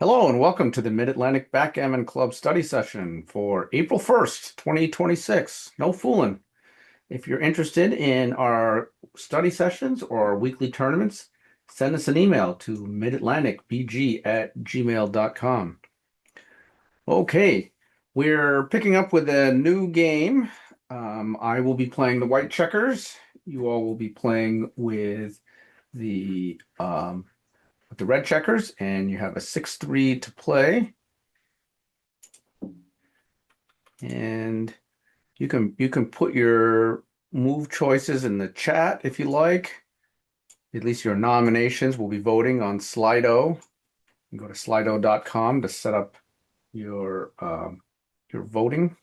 Hello and welcome to the Mid-Atlantic Backgammon Club study session for April 1st, 2026. No fooling. If you're interested in our study sessions or weekly tournaments, send us an email to midatlanticbg@gmail.com. Okay, we're picking up with a new game. I will be playing the white checkers. You all will be playing with the red checkers, and you have a 6-3 to play. And you can put your move choices in the chat if you like. At least your nominations. Will be voting on Slido. You go to slido.com to set up your voting.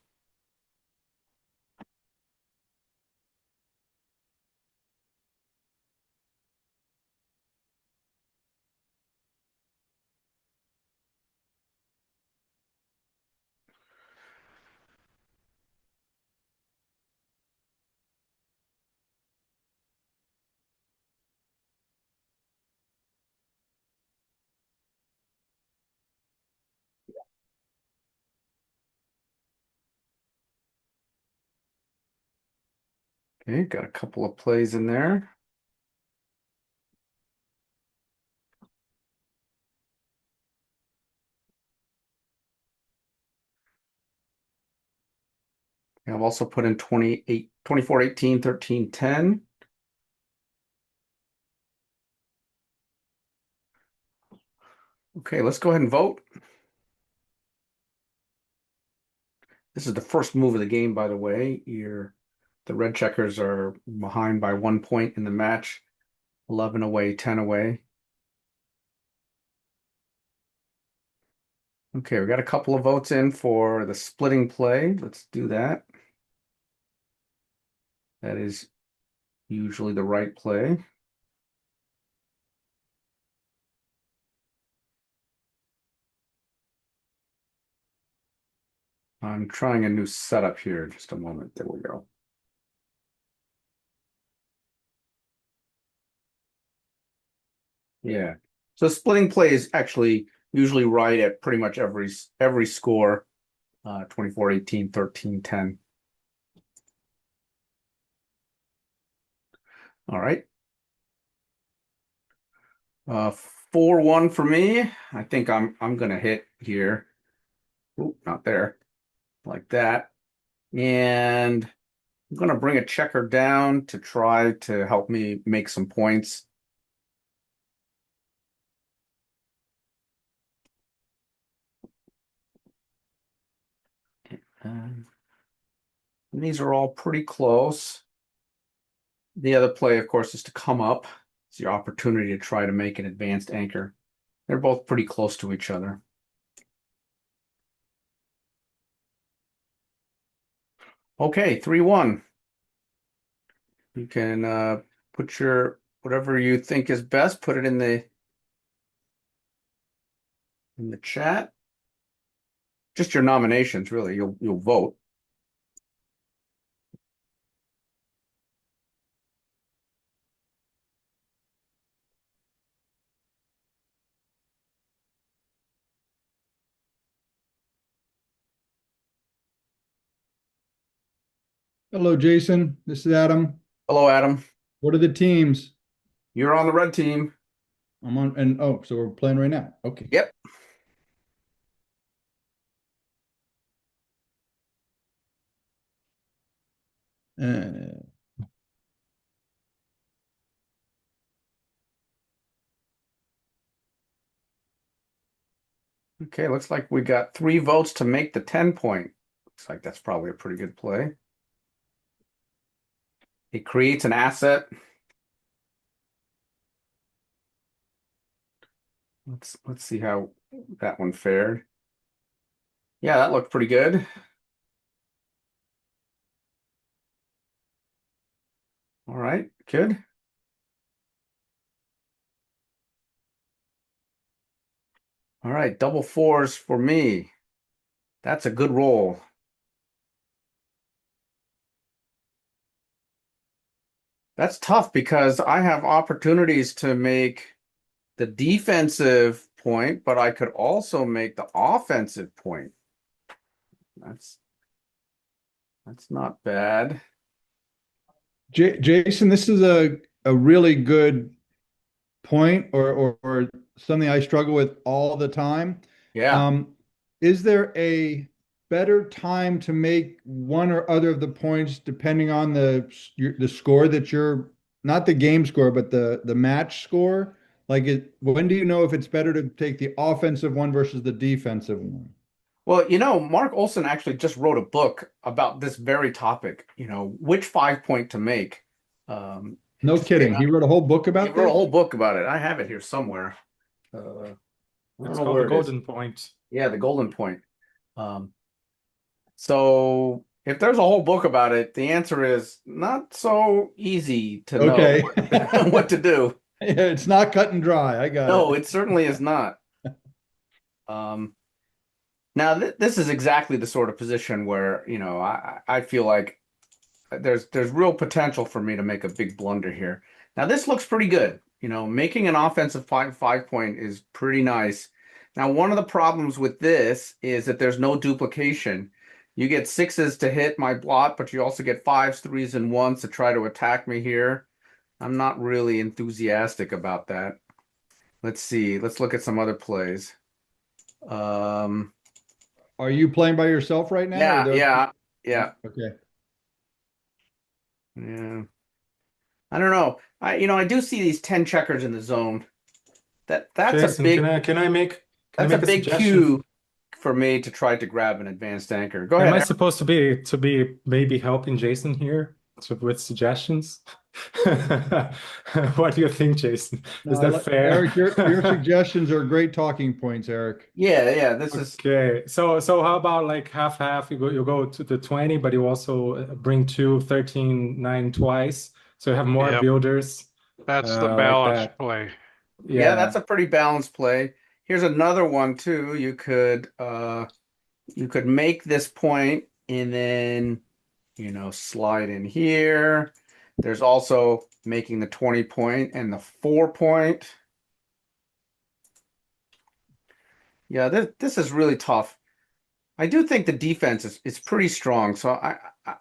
Okay, got a couple of plays in there. I've also put in 28, 24, 18, 13, 10. Okay, let's go ahead and vote. This is the first move of the game, by the way. The red checkers are behind by 1 point in the match, 11 away, 10 away. Okay, we got a couple of votes in for the splitting play. Let's do that. That is usually the right play. I'm trying a new setup here. Just a moment. There we go. Yeah. So splitting play is actually usually right at pretty much every score, 24, 18, 13, 10. All right. 4-1 for me. I think I'm gonna hit here. Oop, not there. Like that. And I'm gonna bring a checker down to try to help me make some points. And these are all pretty close. The other play, of course, is to come up. It's your opportunity to try to make an advanced anchor. They're both pretty close to each other. Okay, 3-1. You can put your whatever you think is best, put it in the chat. Just your nominations, really. You'll vote. Hello, Jason. This is Adam. Hello, Adam. What are the teams? You're on the red team. I'm on, and oh, so we're playing right now. Okay. Yep. Uh, Okay, looks like we got 3 votes to make the 10 point. Looks like that's probably a pretty good play. It creates an asset. Let's see how that one fared. Yeah, that looked pretty good. All right, good. All right, double fours for me. That's a good roll. That's tough because I have opportunities to make the defensive point, but I could also make the offensive point. That's that's not bad. Jason, this is a really good point or something I struggle with all the time. Yeah. Um, is there a better time to make one or other of the points depending on the score that you're not the game score, but the match score? When do you know if it's better to take the offensive one versus the defensive one? Well, Mark Olson actually just wrote a book about this very topic, which 5 point to make. It No just came kidding. out. He wrote a whole book He about wrote a this? whole book about it. I have it here somewhere. I don't It's know called the where it is. golden point. Yeah, the golden point. Um, so if there's a whole book about it, the answer is not so easy to know Okay. what to do. Yeah, it's not cut and dry. I got No, it. it certainly is not. Um, Now this is exactly the sort of position where, I feel like there's real potential for me to make a big blunder here. Now this looks pretty good. Making an offensive five point is pretty nice. Now one of the problems with this is that there's no duplication. You get sixes to hit my blot, but you also get fives, threes, and ones to try to attack me here. I'm not really enthusiastic about that. Let's see. Let's look at some other plays. Um, Are you playing by yourself right now, or yeah, those? yeah, yeah, Okay. yeah. I don't know. I do see these 10 checkers in the zone. That's a Jason, big can I that's a make a big suggestion? cue for me to try to grab an advanced anchor. Go Am ahead, I Eric. supposed to be maybe helping Jason here with suggestions? What do you think, Jason? No, Is that fair? Eric, your suggestions are great talking points, Eric. Yeah, yeah, this is Okay, so how about like half half? You go to the 20, but you also bring two 13 9 twice, so you have more Yep, builders that's the like balanced that. play. yeah, that's Yeah. a pretty balanced play. Here's another one too. You could make this point and then, slide in here. There's also making the 20 point and the 4 point. Yeah, this is really tough. I do think the defense is pretty strong. So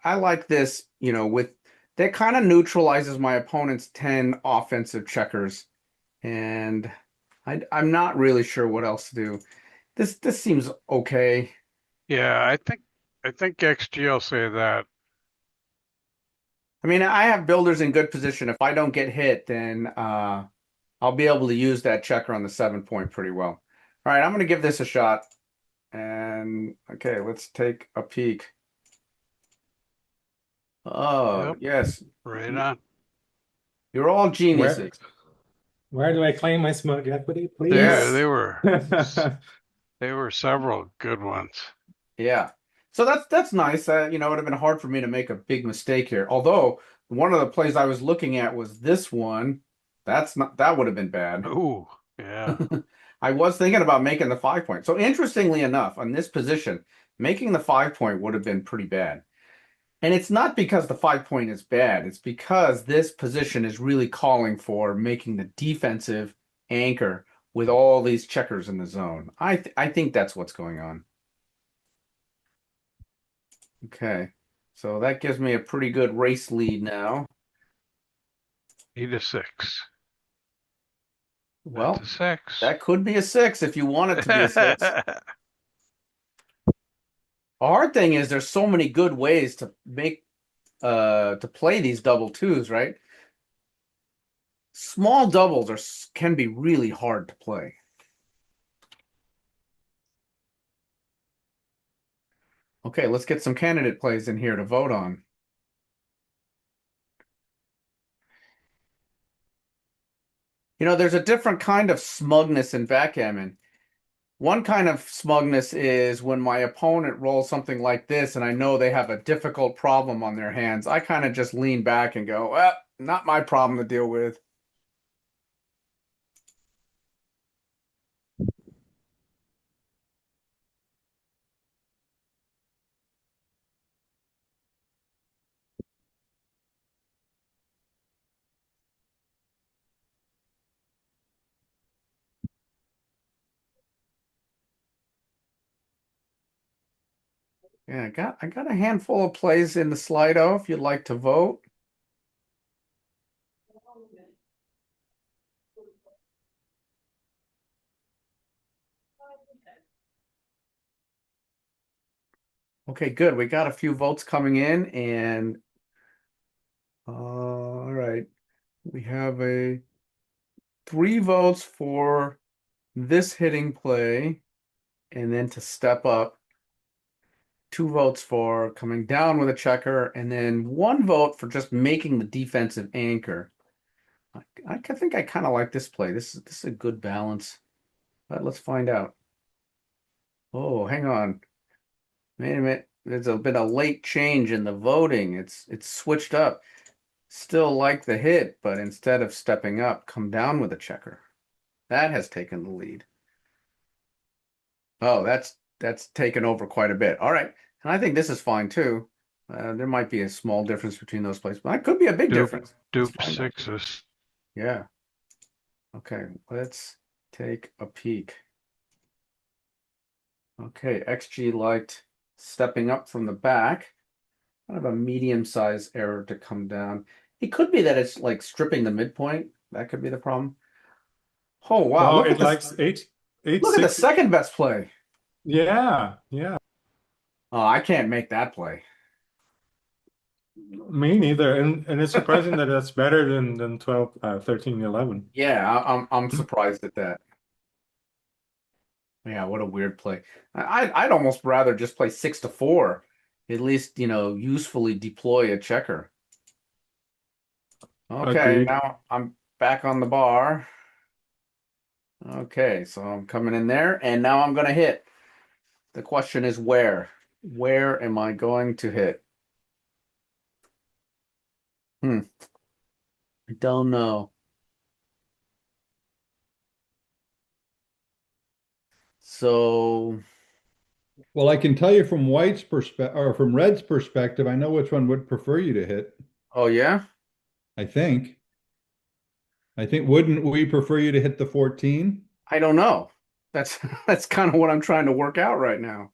I like this, with that kind of neutralizes my opponent's 10 offensive checkers. And I'm not really sure what else to do. This seems okay. Yeah, I think XG will say that. I mean, I have builders in good position. If I don't get hit, then I'll be able to use that checker on the 7 point pretty well. All right, I'm going to give this a shot. And okay, let's take a peek. Oh, Yep, yes. right on. You're all Where geniuses. where do I claim my smug equity, There, please? they were they were several good ones. Yeah. So that's nice. It would have been hard for me to make a big mistake here. Although one of the plays I was looking at was this one. That would have been bad. Ooh, yeah. I was thinking about making the 5 point. So interestingly enough, on this position, making the 5 point would have been pretty bad. And it's not because the 5 point is bad. It's because this position is really calling for making the defensive anchor with all these checkers in the zone. I think that's what's going on. Okay. So that gives me a pretty good race lead now. Need a six. That's Well, a six. that could be a six if you want it to be a six. The hard thing is there's so many good ways to make to play these double twos, right? Small doubles can be really hard to play. Okay, let's get some candidate plays in here to vote on. There's a different kind of smugness in backgammon. One kind of smugness is when my opponent rolls something like this and I know they have a difficult problem on their hands. I kind of just lean back and go, well, not my problem to deal with. Yeah, I got a handful of plays in the Slido if you'd like to vote. Okay, good. We got a few votes coming in, and all right. We have a 3 votes for this hitting play, and then to step up. 2 votes for coming down with a checker, and then 1 vote for just making the defensive anchor. I think I kind of like this play. This is a good balance. But let's find out. Oh, hang on. Wait a minute. There's been a late change in the voting. It's switched up. Still like the hit, but instead of stepping up, come down with a checker. That has taken the lead. Oh, that's taken over quite a bit. All right. And I think this is fine too. There might be a small difference between those plays, but it could be a big Dupe, difference. Let's dupe find out. sixes. Yeah. Okay, let's take a peek. Okay, XG liked stepping up from the back. Kind of a medium-sized error to come down. It could be that it's like stripping the midpoint. That could be the problem. Oh wow, Well, look at it this. likes eight Look at the six. second best play. Yeah, yeah. Oh, I can't make that play. Me neither. And it's surprising that that's better than 12, 13, 11. Yeah, I'm surprised at that. Yeah, what a weird play. I'd almost rather just play 6 to 4. At least, usefully deploy a checker. Okay, Agreed. now I'm back on the bar. Okay, so I'm coming in there, and now I'm going to hit. The question is where? Where am I going to hit? I don't know. So, Well, I can tell you from White's perspective or from Red's perspective, I know which one would prefer you to hit. oh yeah? I think. I think wouldn't we prefer you to hit the 14? I don't know. That's that's kind of what I'm trying to work out right now.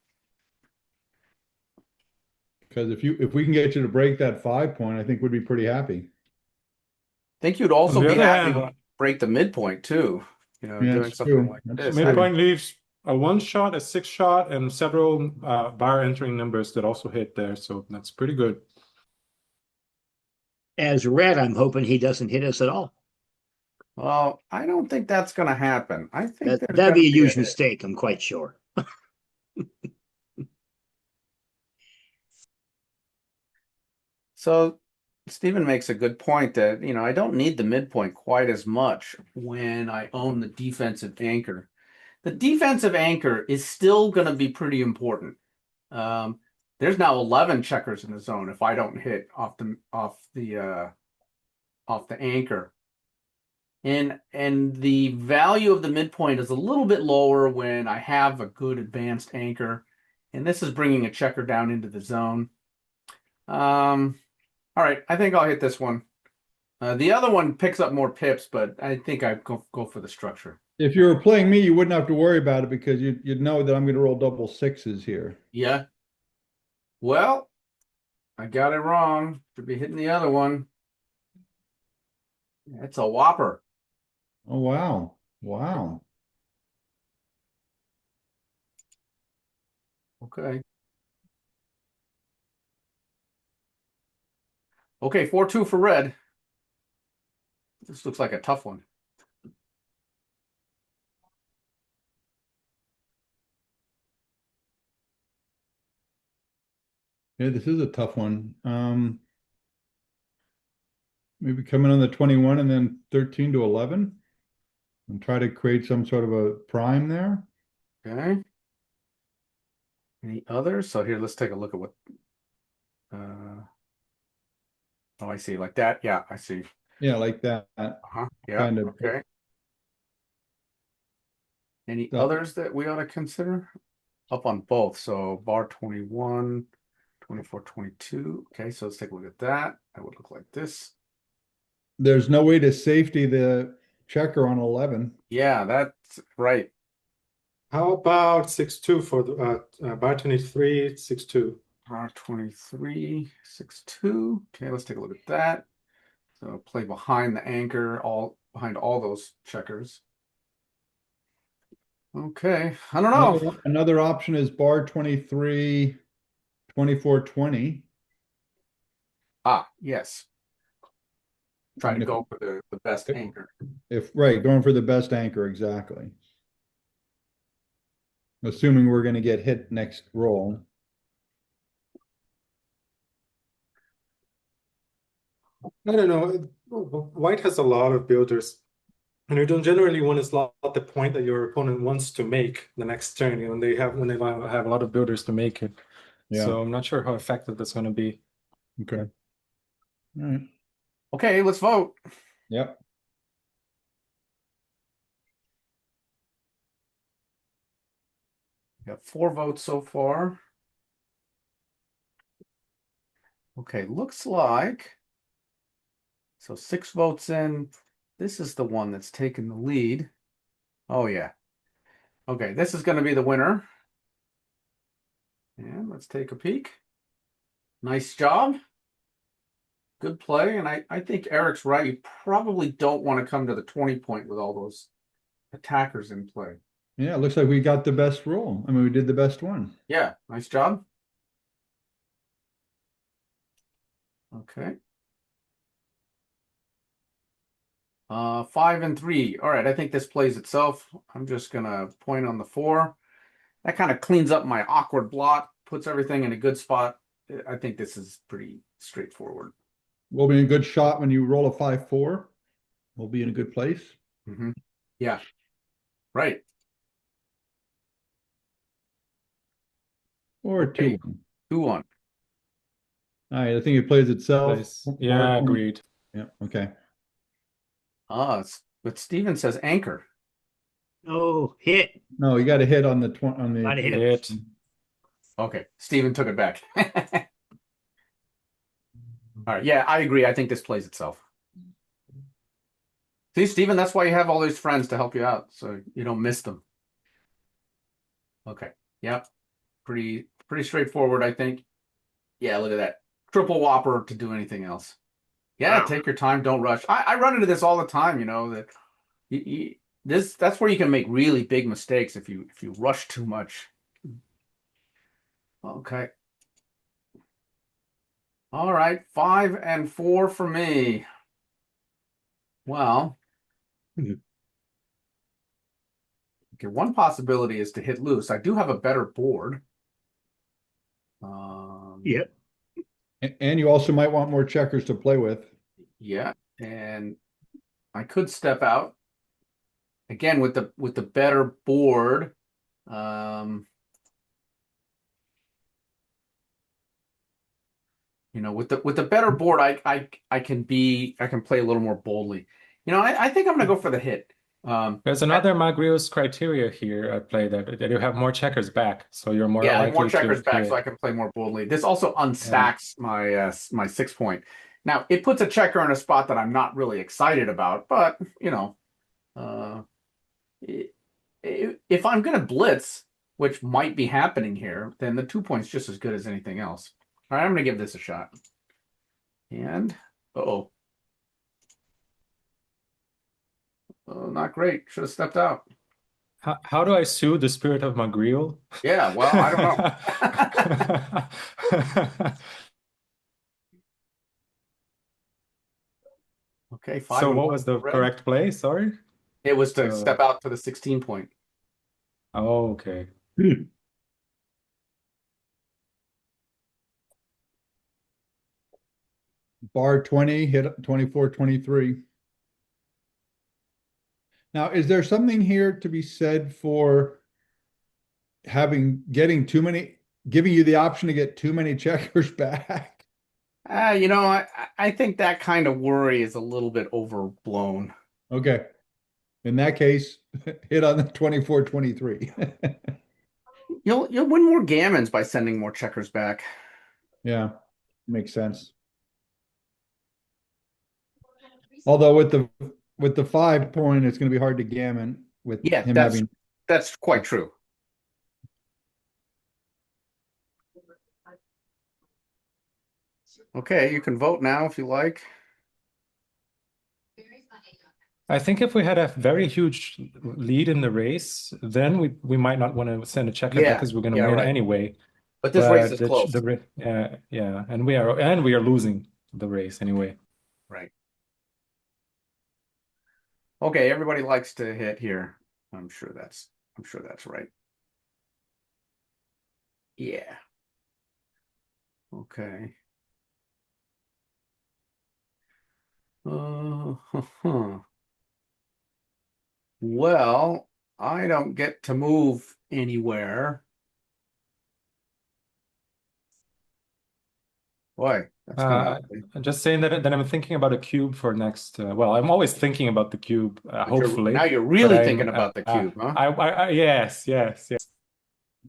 Because if we can get you to break that 5 point, I think we'd be pretty happy. Think you'd On also the be other happy hand, to break the midpoint too, Yeah, doing that's something true. like That's this. I, true. midpoint leaves a 1 shot, a 6 shot, and several bar entering numbers that also hit there. So that's pretty good. As red, I'm hoping he doesn't hit us at all. well, I don't think that's going to happen. I think there's That'd going to be a be a huge hit. mistake, I'm quite sure. So Stephen makes a good point that, I don't need the midpoint quite as much when I own the defensive anchor. The defensive anchor is still going to be pretty important. Um, there's now 11 checkers in the zone if I don't hit off the anchor. And the value of the midpoint is a little bit lower when I have a good advanced anchor. And this is bringing a checker down into the zone. All right, I think I'll hit this one. The other one picks up more pips, but I think I go for the structure. If you were playing me, you wouldn't have to worry about it because you'd know that I'm going to roll double sixes here. Yeah. Well, I got it wrong. Should be hitting the other one. It's a whopper. Oh, wow. Wow. Okay. Okay, 4-2 for red. This looks like a tough one. Yeah, this is a tough one. Maybe come in on the 21 and then 13 to 11 and try to create some sort of a prime there. Okay. Any others? So here, let's take a look at what. Oh, I see. Like that. Yeah, I see. Yeah, like that. Yeah. Kind of. Okay. Any So others that we ought to consider? Up on both. So bar 21, 24, 22. Okay, so let's take a look at that. That would look like this. there's no way to safety the checker on 11. Yeah, that's right. How about 6-2 for the bar 23, 6-2? R23, 6-2. Okay, let's take a look at that. So play behind the anchor, all behind all those checkers. Okay, I don't know. Another option is bar 23, 24, 20. Ah, yes. I Try mean, to go for the best anchor. if right, going for the best anchor, exactly. Assuming we're going to get hit next roll. I don't know. White has a lot of builders, and you don't generally want to slot the point that your opponent wants to make the next turn. You know, when they have a lot of builders to make it. Yeah. So I'm not sure how effective that's going to be. Okay. All right. Okay, let's vote. Yep. Got 4 votes so far. Okay, looks like so 6 votes in. This is the one that's taken the lead. Oh yeah. Okay, this is going to be the winner. And let's take a peek. Nice job. Good play. And I think Eric's right. You probably don't want to come to the 20 point with all those attackers in play. Yeah, it looks like we got the best roll. I mean, we did the best one. Yeah, nice job. Okay. 5 and 3. All right, I think this plays itself. I'm just gonna point on the 4. That kind of cleans up my awkward blot, puts everything in a good spot. I think this is pretty straightforward. We'll be in a good shot when you roll a 5-4. We'll be in a good place. Yeah, right. Or Okay. 2-1. 2-1. All right, I think it plays itself. Nice. Yeah, agreed. Yeah, okay. But Steven says anchor. Oh, hit. No, you got a hit on the Gotta hit. Hit. Okay, Steven took it back. All right, yeah, I agree. I think this plays itself. See, Steven, that's why you have all these friends to help you out, so you don't miss them. Okay, yep. Pretty straightforward, I think. Yeah, look at that. Triple whopper to do anything else. Yeah, Wow. take your time, don't rush. I run into this all the time, that that's where you can make really big mistakes if you rush too much. Okay. All right, 5 and 4 for me. Well, okay, one possibility is to hit loose. I do have a better board. Yep. And you also might want more checkers to play with. Yeah, and I could step out again with the better board. With the better board, I can play a little more boldly. I think I'm gonna go for the hit. There's another Magrios criteria here at play that you have more checkers back, so you're more Yeah, I have likely more checkers back, so hit. I can play more boldly. This also unstacks my 6 point. Now it puts a checker in a spot that I'm not really excited about, but uh, if I'm gonna blitz, which might be happening here, then the 2 point's just as good as anything else. All right, I'm gonna give this a shot. And oh, not great. Should have stepped out. How do I sue the spirit of Magriel? Yeah, well, I don't know. Okay, 5 So and what 1 was the red. correct play? Sorry. It was to step out to the 16 point. Oh, okay. Bar 20, hit 24, 23. Now, is there something here to be said for giving you the option to get too many checkers back? I think that kind of worry is a little bit overblown. Okay. In that case, hit on the 24, 23. You'll win more gammons by sending more checkers back. Yeah, makes sense. Although with the 5 point, it's going to be hard to gammon with Yeah, him that's having. that's quite true. Okay, you can vote now if you like. I think if we had a very huge lead in the race, then we might not want to send a checker Yeah, because we're going to yeah, win right. anyway. But this race But is close. yeah, and we are losing the race anyway. Right. Okay, everybody likes to hit here. I'm sure that's right. Yeah. Okay. Huh. Well, I don't get to move anywhere. Boy, that's kind of ugly. I'm just saying that I'm thinking about a cube for next. Well, I'm always thinking about the cube, But now hopefully. you're But really I'm thinking about the cube, huh? yes, yes, yes.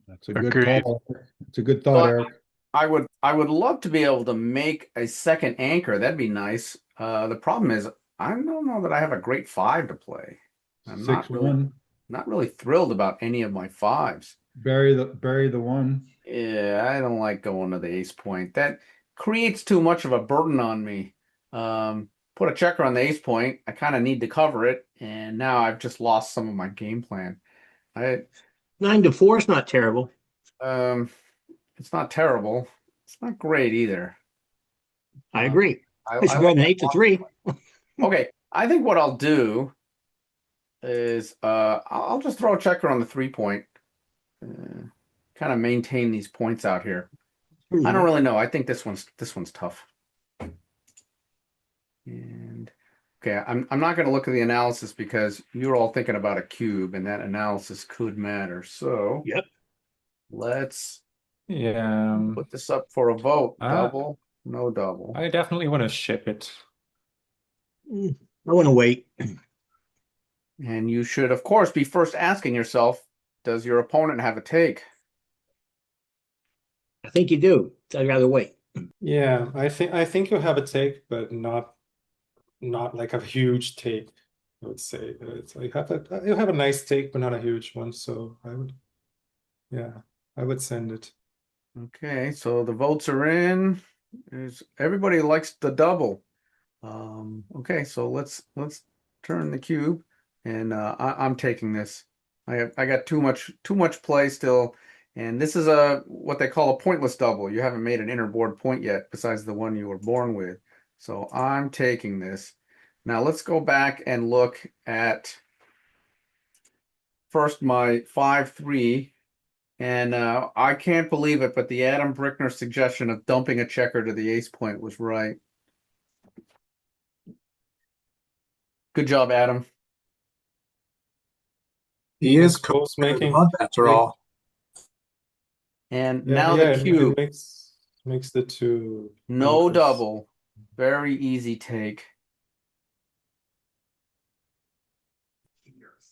That's a good Agreed. call. It's a good So thought, Eric. I would love to be able to make a second anchor. That'd be nice. The problem is I don't know that I have a great five to play. I'm 6-1. not really thrilled about any of my fives. Bury the one. Yeah, I don't like going to the ace point. That creates too much of a burden on me. Put a checker on the ace point. I kind of need to cover it, and now I've just lost some of my game plan. I 9 to 4 is not terrible. um, it's not terrible. It's not great either. I Uh, agree. It's I better like than that 8 to 3. Okay, I think what I'll do is I'll just throw a checker on the 3 point. Kind of maintain these points out here. I don't really know. I think this one's tough. And okay, I'm not going to look at the analysis because you're all thinking about a cube, and that analysis could matter. So Yep. let's Yeah. put this up for a vote. Uh, Double, no double. I definitely want to ship it. I want to wait. And you should, of course, be first asking yourself, does your opponent have a take? I think you do. I'd rather wait. Yeah, I think you have a take, but not like a huge take. I would say it's you have a nice take, but not a huge one. So I would send it. Okay, so the votes are in. Everybody likes the double. Okay, so let's turn the cube, and I'm taking this. I got too much play still, and this is a what they call a pointless double. You haven't made an inner board point yet, besides the one you were born with. So I'm taking this. Now let's go back and look at first my 5-3, and I can't believe it, but the Adam Brickner suggestion of dumping a checker to the ace point was right. Good job, Adam. He is close making after all. And Yeah, now yeah, the cube. it makes the two No anchors. double. Very easy take.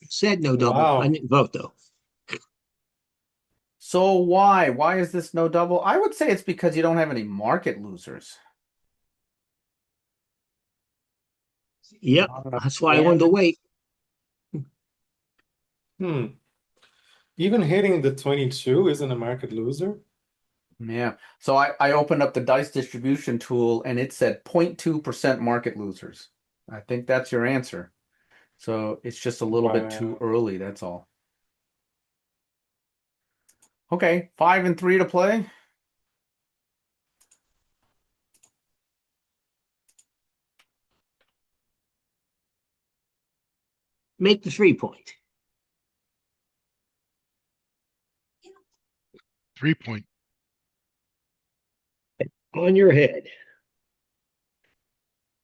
Said no double. Wow. I didn't vote though. So why? Why is this no double? I would say it's because you don't have any market losers. Yep. Not enough That's why I wanted to hand. wait. Even hitting the 22 isn't a market loser. Yeah. So I opened up the dice distribution tool and it said 0.2% market losers. I think that's your answer. So it's just a little bit too early, that's all. Okay, 5 and 3 to play. Make the 3 point. 3 point. On your head.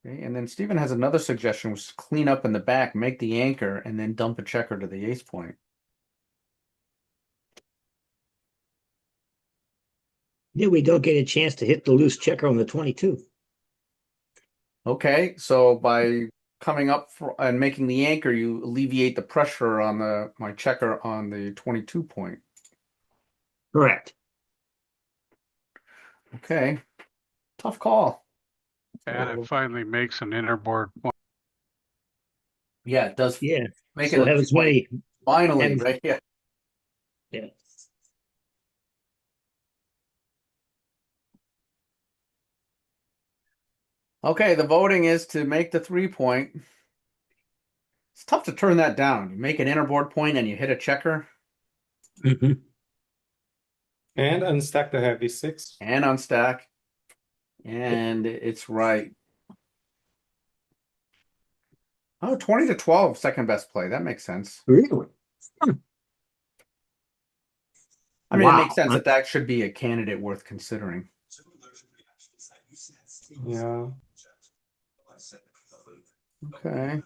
Okay, and then Stephen has another suggestion, which is clean up in the back, make the anchor, and then dump a checker to the ace point. Then we don't get a chance to hit the loose checker on the 22. Okay, so by coming up and making the anchor, you alleviate the pressure on my checker on the 22 point. Correct. Okay, tough call. And it finally makes an inner board point. Yeah, it does. Yeah. Make So it have as many. finally, have- right? Yeah. Yeah. Okay, the voting is to make the 3-point. It's tough to turn that down. You make an innerboard point and you hit a checker Mhm. And unstack the heavy 6. and unstack. And it's right. Oh, 20-12, second best play. That makes sense. Really? I mean, it makes Wow. sense that that should be a candidate worth considering. Yeah. Okay.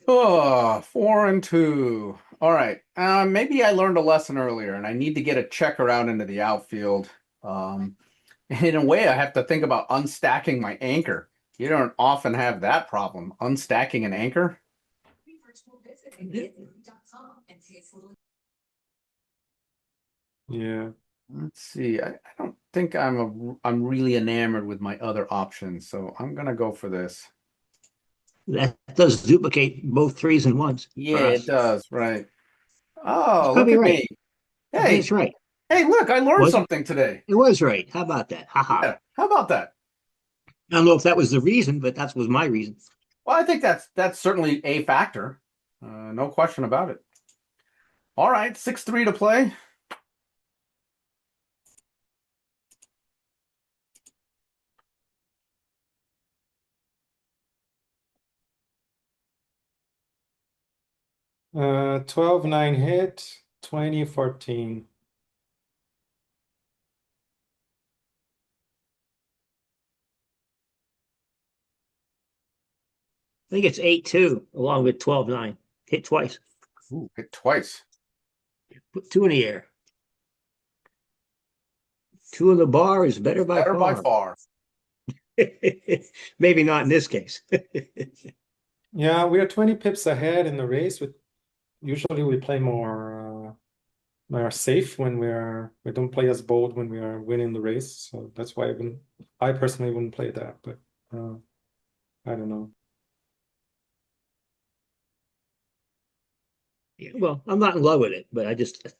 Oh, 4-2. All right. Maybe I learned a lesson earlier, and I need to get a checker out into the outfield. In a way, I have to think about unstacking my anchor. You don't often have that problem, unstacking an anchor. Yeah. Let's see. I don't think I'm really enamored with my other options, so I'm gonna go for this. That does duplicate both threes and ones Yeah, for it us. does, right. It's Oh, look probably at right. me. I think Hey, it's right. hey, look, I learned Was it? something today. It was right. How about that? Haha. Yeah, how about that? I don't know if that was the reason, but that was my reason. Well, I think that's certainly a factor. No question about it. All right, 6-3 to play. Uh, 12-9 hit, 20-14. I think it's 8-2 along with 12-9. Hit twice. Ooh, hit twice. Put two in the air. Two in the bar is better by Better by far. far. Maybe not in this case. Yeah, we are 20 pips ahead in the race. Usually we play more safe when we don't play as bold when we are winning the race. So that's why I personally wouldn't play that, but I don't know. Yeah, well, I'm not in love with it, but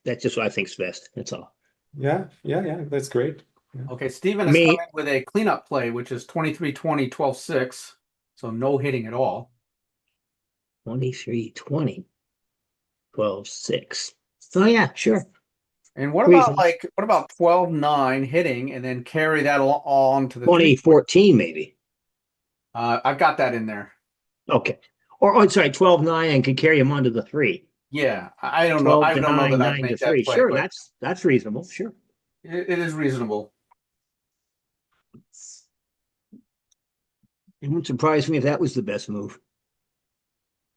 that's just what I think's best. That's all. Yeah, that's great. Yeah. Okay, Steven has come Me, in with a cleanup play, which is 23-20, 12-6. So no hitting at all. 23, 20, 12, 6. Oh yeah, sure. And what about Reason. 12-9 hitting and then carry that all on to the 3-point? 2014 maybe. I've got that in there. Okay. Or sorry, 12-9 and could carry him onto the three. Yeah, I don't know. 12 I to don't know 9, that I'd 9 to make that 3. play, Sure, but that's reasonable. Sure. it is reasonable. It wouldn't surprise me if that was the best move.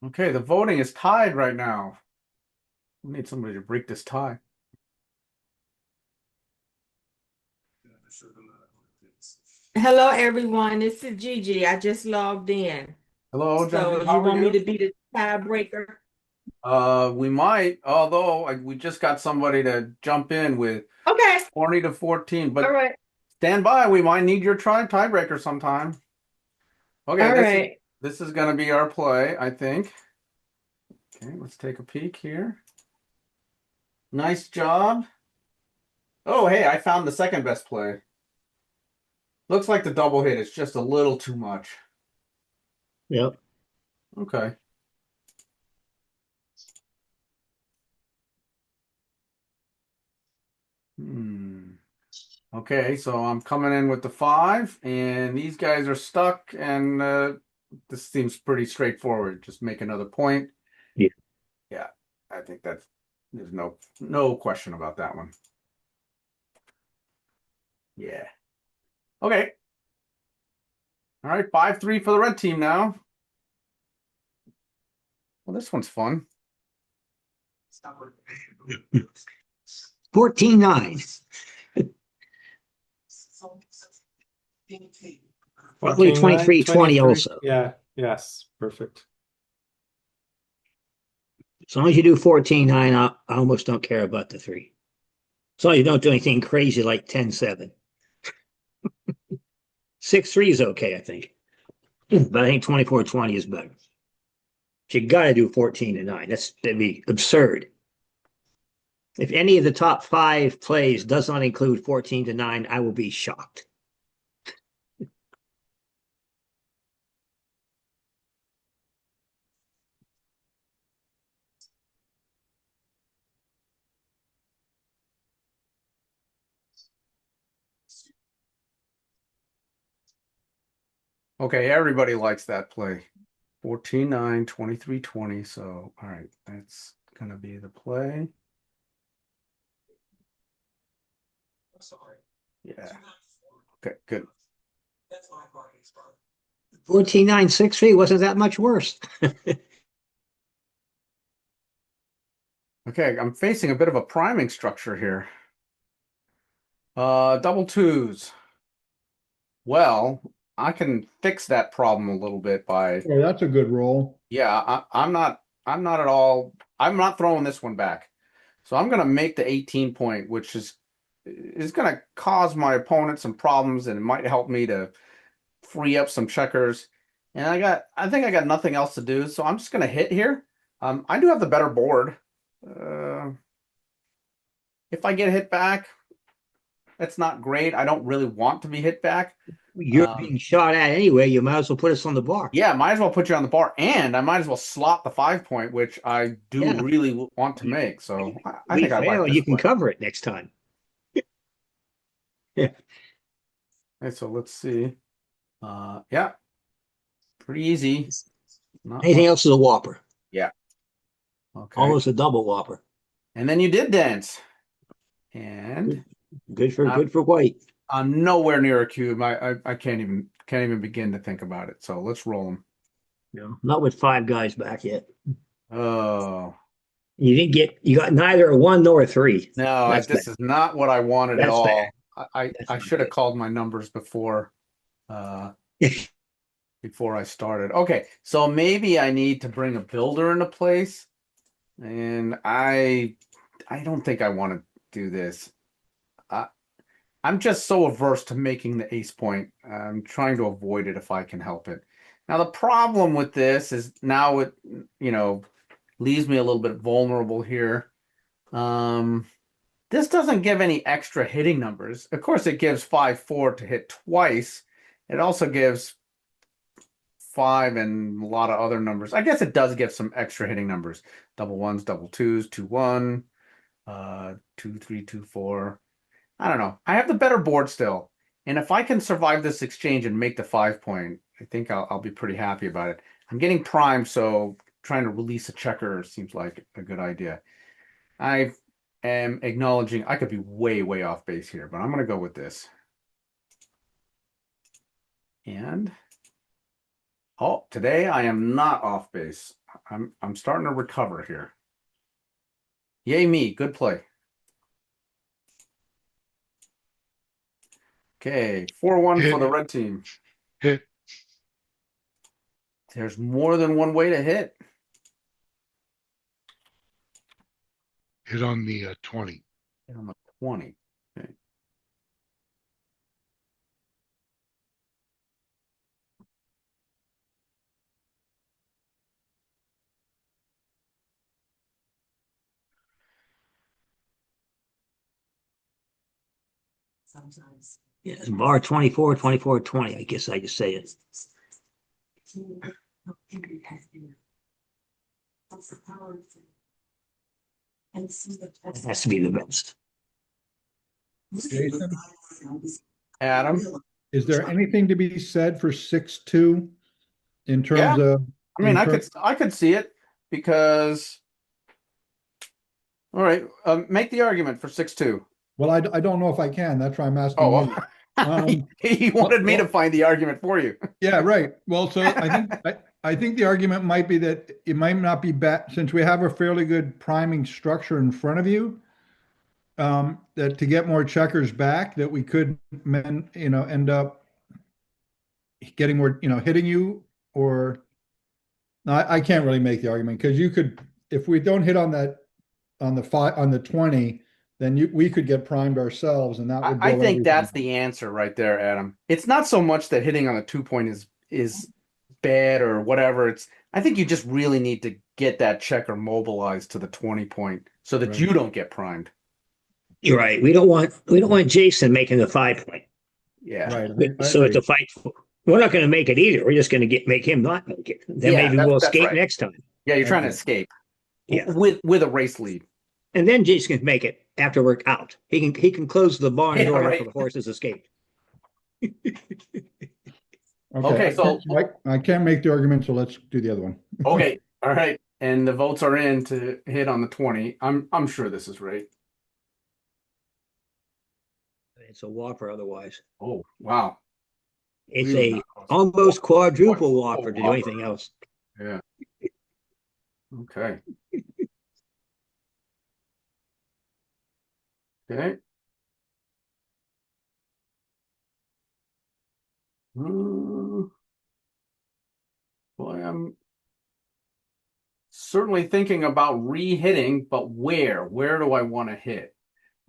Okay, the voting is tied right now. We need somebody to break this tie. Hello, everyone. This is Gigi. I just logged in. Hello, So Genevieve. you How are want me you? to be the tiebreaker? We might, although we just got somebody to jump in with Okay. 20-14, All but right. stand by. We might need your tiebreaker sometime. Okay, All right. this is going to be our play, I think. Okay, let's take a peek here. Nice job. Oh, hey, I found the second best play. Looks like the double hit is just a little too much. Yep. Okay. Okay, so I'm coming in with the 5, and these guys are stuck, and this seems pretty straightforward. Just make another point. Yeah. Yeah, I think there's no question about that one. Yeah. Okay. All right, 5-3 for the red team now. Well, this one's fun. 14-9. Probably 14-9, 23-20 23. also. Yeah, yes, perfect. As long as you do 14-9, I almost don't care about the three. As long as you don't do anything crazy like 10-7. 6-3 is okay, I think. But I think 24-20 is better. But you got to do 14-9. That'd be absurd. If any of the top 5 plays does not include 14-9, I will be shocked. Okay, everybody likes that play. 14-9, 23-20. So, all right, that's gonna be the play. Yeah. Okay, good. 14-9, 6-3 wasn't that much worse. Okay, I'm facing a bit of a priming structure here. Double twos. Well, I can fix that problem a little bit by, Oh, that's a good roll. yeah, I'm not at all, I'm not throwing this one back. So I'm gonna make the 18 point, which is gonna cause my opponent some problems and it might help me to free up some checkers. And I think I got nothing else to do, so I'm just gonna hit here. I do have the better board. Uh, if I get hit back, that's not great. I don't really want to be hit back. You're being shot at anyway. You might as well put us on the bar. Yeah, might as well put you on the bar, and I might as well slot the 5 point, which I do Yeah. really want to make. So I We think I like fail, this you can play. cover it next time. Yeah. Okay, so let's see. Yeah, pretty easy. Not Anything much. else is a whopper. Yeah. Okay. Almost a double whopper. And then you did dance, and Good for white. I'm nowhere near a cube. I can't even begin to think about it. So let's roll them. No, not with 5 guys back yet. Oh You got neither a 1 nor a 3. no, That's this bad. is not what I wanted at That's bad. all. I That's I not should have good. called my numbers uh before I started. Okay, so maybe I need to bring a builder into place, and I don't think I want to do this. I, I'm just so averse to making the ace point. I'm trying to avoid it if I can help it. Now the problem with this is now it, you know, leaves me a little bit vulnerable here. Um, this doesn't give any extra hitting numbers. Of course, it gives 5-4 to hit twice. It also gives 5 and a lot of other numbers. I guess it does give some extra hitting numbers. Double ones, double twos, 2-1, 2-3, 2-4. I don't know. I have the better board still. And if I can survive this exchange and make the 5 point, I think I'll be pretty happy about it. I'm getting primed, so trying to release a checker seems like a good idea. I am acknowledging I could be way, way off base here, but I'm going to go with this. And oh, today I am not off base. I'm starting to recover here. Yay me, good play. Okay, 4-1 for the red team. Hit. There's more than one way to hit. Hit on the 20. Hit on the 20. Okay. Yeah, it's bar 24, 24, 20. I guess I just say it. It has to be the best. Jason, Adam? is there anything to be said for 6-2 in terms Yeah. of I mean, in I could see it because all right, make the argument for 6-2. well, I don't know if I can. That's why I'm asking Oh, you. he wanted me to well, find the argument for you. yeah, right. Well, so I think the argument might be that it might not be bad since we have a fairly good priming structure in front of you. That to get more checkers back, that we could end up getting more, hitting you or no, I can't really make the argument because you could, if we don't hit on that on the 20, then we could get primed ourselves and that would I blow think everything that's up. the answer right there, Adam. It's not so much that hitting on the 2 point is bet or whatever. I think you just really need to get that checker mobilized to the 20 point so that Right. you don't get primed. You're right. We don't want Jason making the 5 point. Yeah. Right. I So it's agree. a fight. We're not going to make it either. We're just going to make him not make it. Then Yeah, maybe we'll that's escape right. next time. Yeah, you're I trying to agree. escape Yeah. with a race lead. And then Jason can make it after we're out. He can close the barn Yeah, door right. after the horses escape. Okay, so I can't make the argument, so let's do the other one. okay, all right. And the votes are in to hit on the 20. I'm sure this is right. It's a whopper otherwise. Oh, wow. It's Really a not close. almost quadruple Quadruple whopper to do whopper. anything else. Yeah. Okay. Okay. Boy, I'm certainly thinking about re-hitting, but where? Where do I want to hit?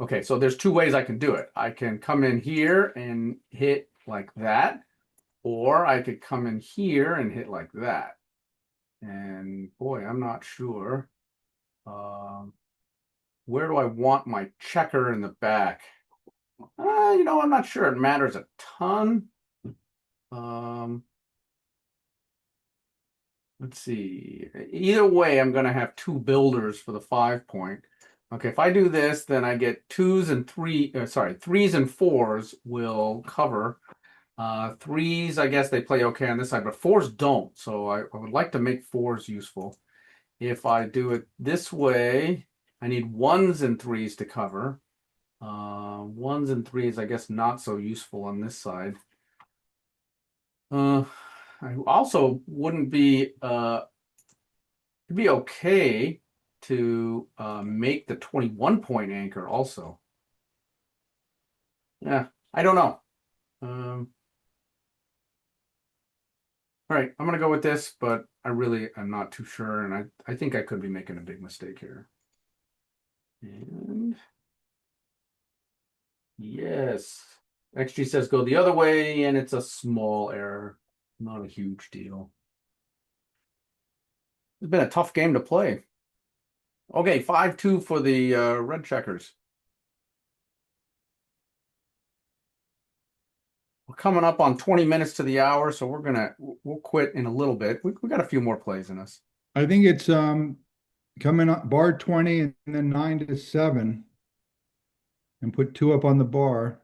Okay, so there's two ways I can do it. I can come in here and hit like that, or I could come in here and hit like that. And boy, I'm not sure. Where do I want my checker in the back? I'm not sure it matters a ton. Let's see. Either way, I'm going to have two builders for the 5 point. Okay, if I do this, then I get threes and fours will cover. Threes, I guess they play okay on this side, but fours don't. So I would like to make fours useful. If I do it this way, I need ones and threes to cover. Ones and threes, I guess, not so useful on this side. I also wouldn't be it'd be okay to make the 21 point anchor also. Yeah, I don't know. All right, I'm gonna go with this, but I really am not too sure, and I think I could be making a big mistake here. And yes, XG says go the other way, and it's a small error, not a huge deal. It's been a tough game to play. Okay, 5-2 for the red checkers. We're coming up on 20 minutes to the hour, so we'll quit in a little bit. We got a few more plays in us. I think it's coming up bar 20 and then 9 to 7 and put 2 up on the bar.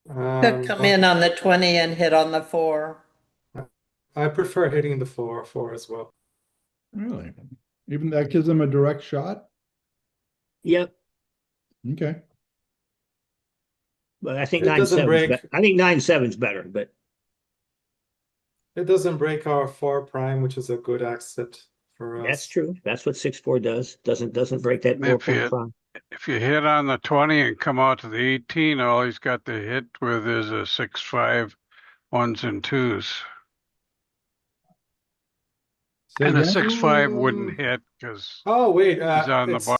Could come in on the 20 and hit on the 4. I prefer hitting the 4 as well. Really? Even that gives them a direct shot? Yep. Okay. But I think It doesn't 9-7's break. better. I think 9-7's better, but It doesn't break our 4 prime, which is a good exit for us. that's true. That's what 6-4 does. Doesn't break that And 4.5. if you hit on the 20 and come out to the 18, all he's got to hit with is a 6-5 ones and twos. Say And a again? 6-5 wouldn't hit because Oh, wait. he's on the bar.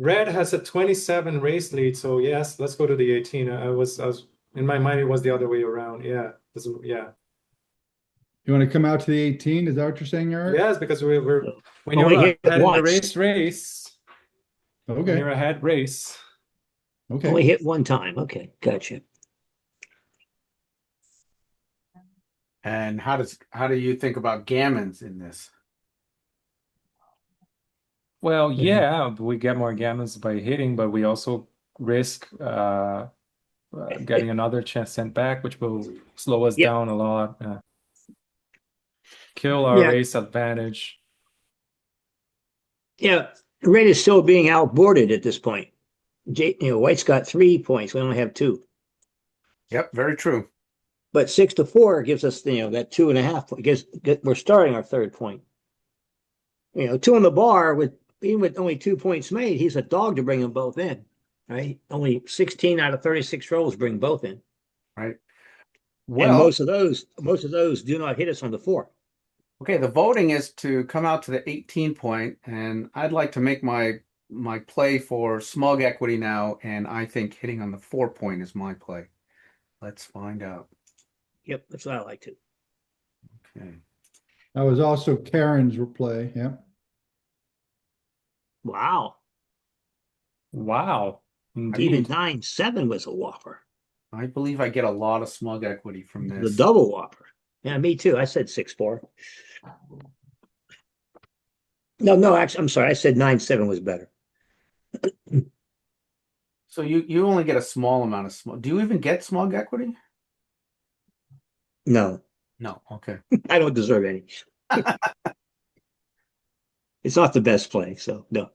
Red has a 27 race lead, so yes, let's go to the 18. I was in my mind, it was the other way around. Yeah. Yeah. You want to come out to the 18? Is that what you're saying, Eric? Yes, because we're So, when only you're hit ahead in the once. race, when Okay. you're ahead race. Okay. Only hit one time. Okay, gotcha. And how do you think about gammons in this? Well, yeah, we get more gammons by hitting, but we also risk getting another chance sent back, which will slow us Yep. down a lot. Kill our Yeah. race advantage. Yeah, Red is still being outboarded at this point. White's got 3 points. We only have 2. Yep, very true. But 6-4 gives us, that 2.5. We're starting our 3rd point. 2 on the bar even with only 2 points made, he's a dog to bring them both in, right? Only 16 out of 36 rolls bring both in, Right. and Well, most of those do not hit us on the 4. okay, the voting is to come out to the 18 point, and I'd like to make my my play for smug equity now, and I think hitting on the 4 point is my play. Let's find out. Yep, that's what I like to. Okay. That was also Karen's play. Yeah. Wow. Wow. Even Indeed. 9-7 was a whopper. I believe I get a lot of smug equity from The this. double whopper. Yeah, me too. I said 6-4. No, actually, I'm sorry. I said 9-7 was better. So you only get a small amount of smug. Do you even get smug equity? No, No. Okay. I don't deserve any. It's not the best play, so no.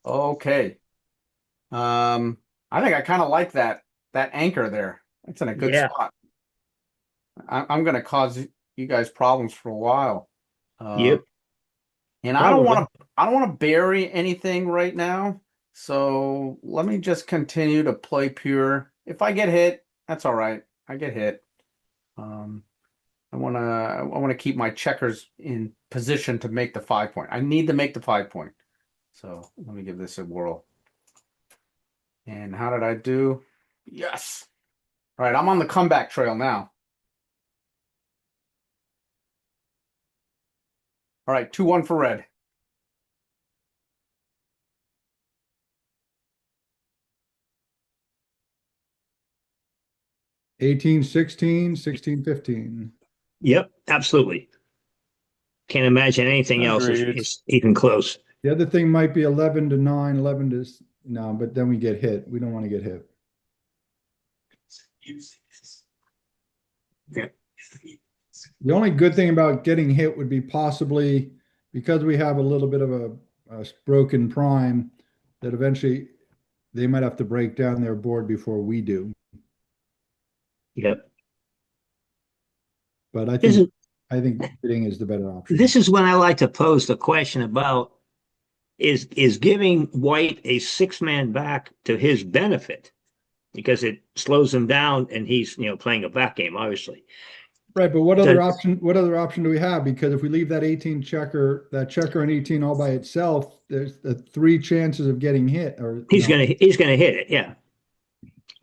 Okay. I think I kind of like that anchor there. It's in a good Yeah. spot. I'm going to cause you guys problems for a while. Yep. And Probably. I don't want to bury anything right now. So let me just continue to play pure. If I get hit, that's all right. I get hit. Um, I want to keep my checkers in position to make the 5 point. I need to make the 5 point. So let me give this a whirl. And how did I do? Yes. All right, I'm on the comeback trail now. All right, 2-1 for red. Eighteen, 16, 16, 15. Yep, absolutely. Can't imagine anything else Agreed. is even close. The other thing might be 11-9, 11 to no, but then we get hit. We don't want to get hit. Yeah. The only good thing about getting hit would be possibly because we have a little bit of a broken prime that eventually they might have to break down their board before we do. Yep. But This is I think hitting is the better option. this is when I like to pose the question about is giving White a 6-man back to his benefit because it slows him down and he's playing a back game, obviously. Right, but what So other option? What other option do we have? Because if we leave that 18 checker, that checker and 18 all by itself, there's the 3 chances of getting hit. Or he's no. gonna hit it, yeah.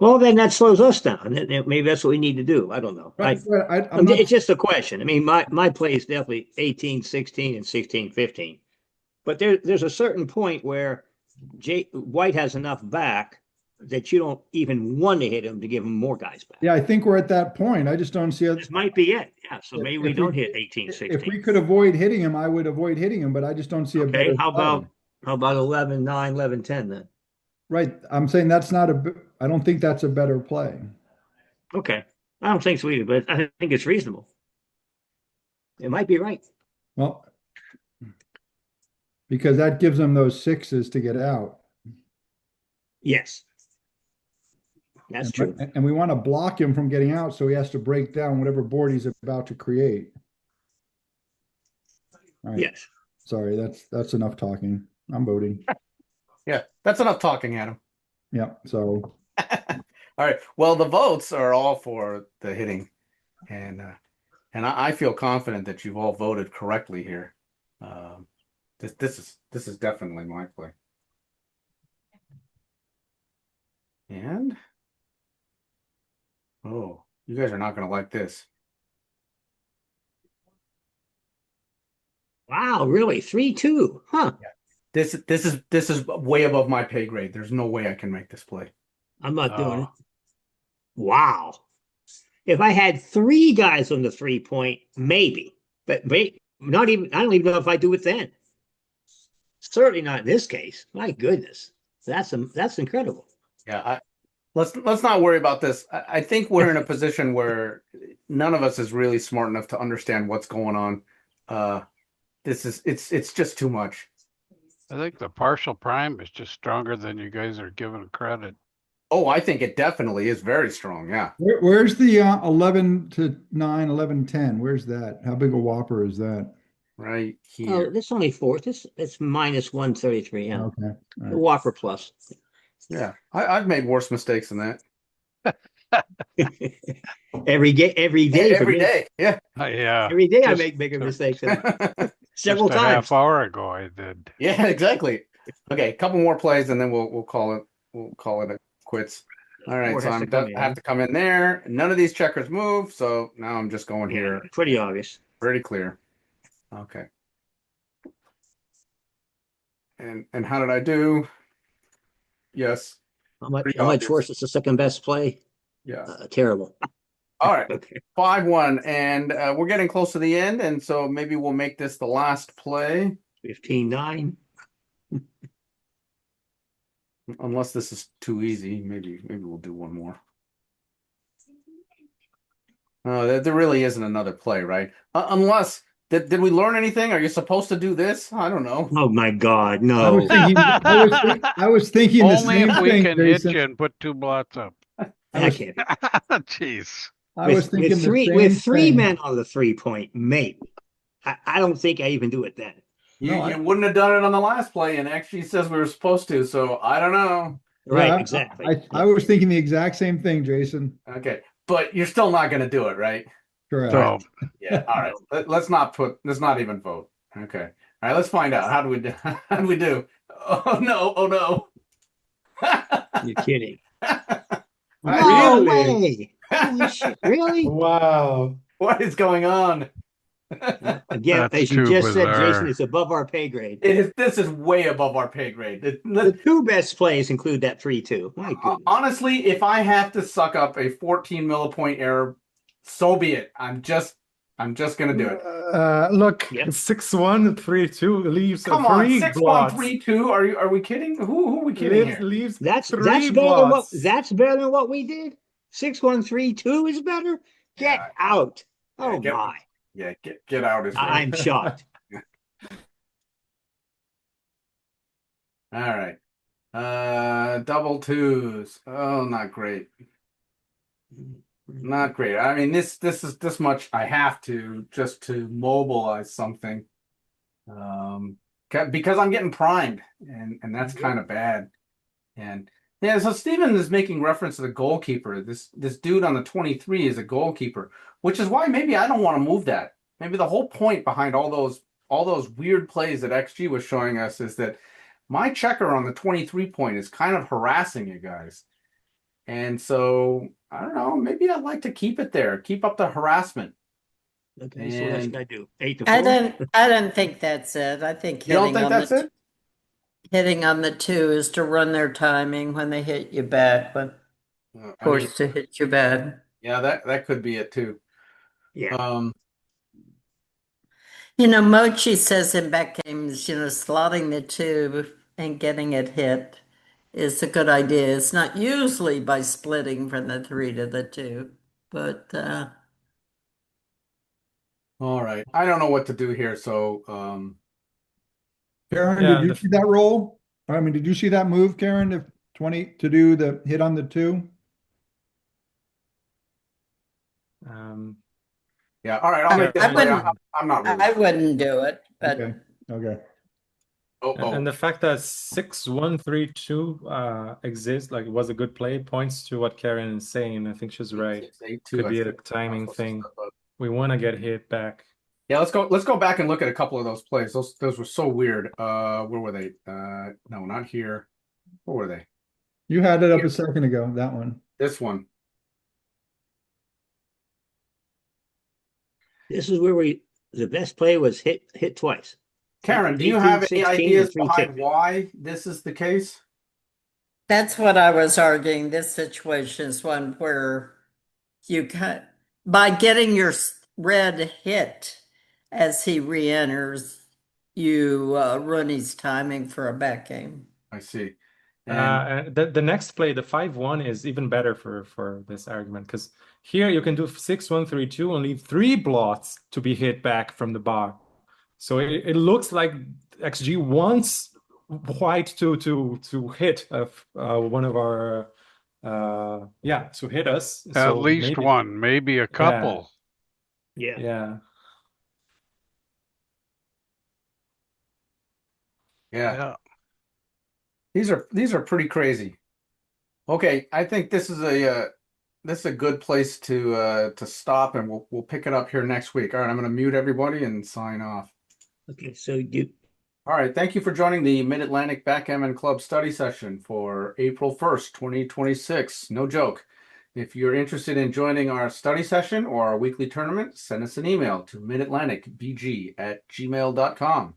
Well, then that slows us down. Maybe that's what we need to do. I don't know. Right, I'm not. It's just a question. I mean, my play is definitely 18, 16, and 16, 15. But there's a certain point where White has enough back that you don't even want to hit him to give him more guys back. Yeah, I think we're at that point. I just don't see it. This might be it. Yeah. So maybe we If don't hit 18, if 16. we could avoid hitting him, I would avoid hitting him. But I just don't see a Okay. better How play. about 11, 9, 11, 10 then? Right, I'm saying that's not a. I don't think that's a better play. Okay. I don't think so either, but I think it's reasonable. It might be right. Well, because that gives them those 6s to get out. Yes. That's true. And we want to block him from getting out, so he has to break down whatever board he's about to create. All right. Yes. Sorry, that's enough talking. I'm voting. Yeah, that's enough talking, Adam. Yeah. So All right. Well, the votes are all for the hitting, and I feel confident that you've all voted correctly here. This is definitely my play. And oh, you guys are not going to like this. Wow, really? 3-2. Huh. This is way above my pay grade. There's no way I can make this play. I'm not doing it. Wow. If I had 3 guys on the 3-point, maybe. But not even I don't even know if I do it then. Certainly not in this case. My goodness. That's incredible. Yeah, let's not worry about this. I think we're in a position where none of us is really smart enough to understand what's going on. It's just too much. I think the partial prime is just stronger than you guys are giving credit. Oh, I think it definitely is very strong. Yeah. where's the 11-9, 11-10? Where's that? How big a whopper is that? Right Oh, here. it's only 4th. It's minus 133. Yeah. Okay. All The right. Whopper plus. Yeah. I've made worse mistakes than that. every day for Every me. day. Yeah. Yeah. Every day I Just make bigger to- mistakes than that. several Just a half times. hour ago I did. Yeah, exactly. Okay, a couple more plays and then we'll call it a quits. All right, Four so has to come I have in. to come in there. None of these checkers move, so now I'm just going Yeah, here. pretty obvious. Pretty clear. Okay. And how did I do? Yes, pretty How much obvious. worse is the second best play? Yeah. Terrible. All right. Okay. 5-1, and we're getting close to the end, and so maybe we'll make this the last play, 15-9. unless this is too easy. Maybe we'll do one more. There really isn't another play, right? Unless did we learn anything? Are you supposed to do this? I don't know. Oh my God, I was no. thinking, I was thinking the Only if same we thing, can hit Jason. you and put 2 blots up. I That was, can't be. Jeez. I was thinking the With same three thing. men on the 3-point, maybe. I don't think I even do it then. You No, you wouldn't have done it on the last play, and actually says we were supposed to, so I don't know. Right, yeah, exactly. I was thinking the exact same thing, Jason. Okay, but you're still not going to do it, right? Correct. No. Yeah. All right. Let's not even vote. Okay. All right. Let's find out. How do we do? How do we do? Oh no! Oh no! You're kidding. I- No Really? way. Holy shit. Really? Wow. what is going on? Again, That's as you too just said, Jason, bizarre. it's above our pay grade. It is. This is way above our pay grade. The two best plays include that 3-2. My goodness. Honestly, if I have to suck up a 14 millipoint error, so be it. I'm just gonna do it. Look, Yep. 6-1, 3-2 leaves Come on, three 6-1, blots. 3-2. Are we kidding? Who are we kidding here? Leaves That's three that's better than what we did. 6-1-3-2 is better. Get Yeah, out. yeah, Oh my. get out is right. I'm shocked. All right. Double twos. Oh, not great. Not great. I mean, this is this much I have to just to mobilize something. Because I'm getting primed, and that's kind of bad. And yeah, so Steven is making reference to the goalkeeper. This dude on the 23 is a goalkeeper, which is why maybe I don't want to move that. Maybe the whole point behind all those weird plays that XG was showing us is that my checker on the 23 point is kind of harassing you guys. And so I don't know, maybe I'd like to keep it there, keep up the harassment. Okay, so what else And can I do? 8-4? I don't think that's it. I think you don't think that's it? hitting on the 2 is to run their timing when they hit you bad, but I mean, forced to hit you bad. yeah, that could be it too. Yeah. You know, Mochi says in back games, slotting the 2 and getting it hit is a good idea. It's not usually by splitting from the 3 to the 2, but All right. I don't know what to do here, so Karen, Yeah, did you see that roll? I mean, did you see that move, Karen, if 20 to do the hit on the 2? um, yeah, all right, I'll make this I play. wouldn't I'm not really. I wouldn't do it, but Okay. Okay. and the fact that 6-1-3-2 exists, like it was a good play, points to what Karen is saying. I think she's right. 6-8-2, Could I be a think. timing thing. We want to get hit back. Yeah, let's go back and look at a couple of those plays. Those were so weird. Where were they? No, not here. Where were they? You had it up a second ago, that one. This one. This is where the best play was hit twice. Karen, do you 18, have any 16, ideas and 3-2. behind why this is the case? that's what I was arguing. This situation is one where by getting your red hit as he re-enters, you ruin his timing for a back game. I see. And And the next play, the 5-1, is even better for this argument because here you can do 6-1-3-2 and leave 3 blots to be hit back from the bar. So it looks like XG wants White to hit one of our to hit us. At So least maybe, one, maybe a couple. Yeah. yeah. yeah, these are pretty crazy. Okay, I think this is a good place to stop, and we'll pick it up here next week. All right, I'm going to mute everybody and sign off. Okay, so you All right. Thank you for joining the Mid-Atlantic Backgammon Club study session for April 1st, 2026. No joke. If you're interested in joining our study session or our weekly tournament, send us an email to midatlanticbg@gmail.com.